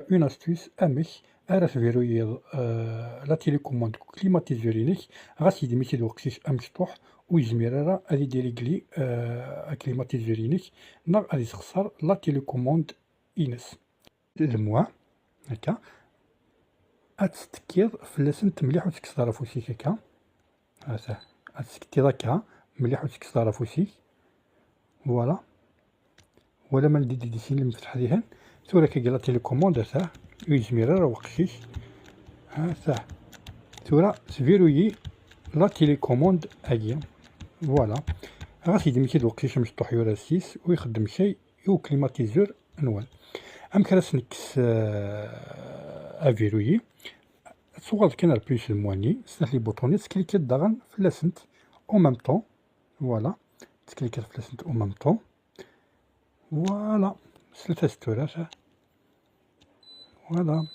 une astuce أمك أراس فيرويي لا تيليكوموند كليماتيزورينك غاس يدميتي الوقتيش أمشطوح ويزمير راه غادي ديريكلي كليماتيزورينك نا غادي تخسر لا تيليكوموند إنس دموا هكا أتستكيض فلاسنت مليح وتكسر فوسيك هكا هذا أتسكتي هكا مليح وتكسر فوسيك فوالا ولا ما ندير ديسين المفتاح ديهن ثورة كي لا تيليكوموند هذا ويزمير راه وقتيش هذا ثورة تفيرويي لا تيليكوموند هاكيا فوالا غاس يدمكي الوقتيش مشطوح يورا السيس ويخدم شي يو كليماتيزور نوال أمك راس نكس أفيرويي تصوغ كان البلوس المواني سنح لي بوطوني تكليكات داغن فلاسنت أو ميم طون فوالا تكليكات فلاسنت أو ميم طون فوالا سلتا ستورات فوالا.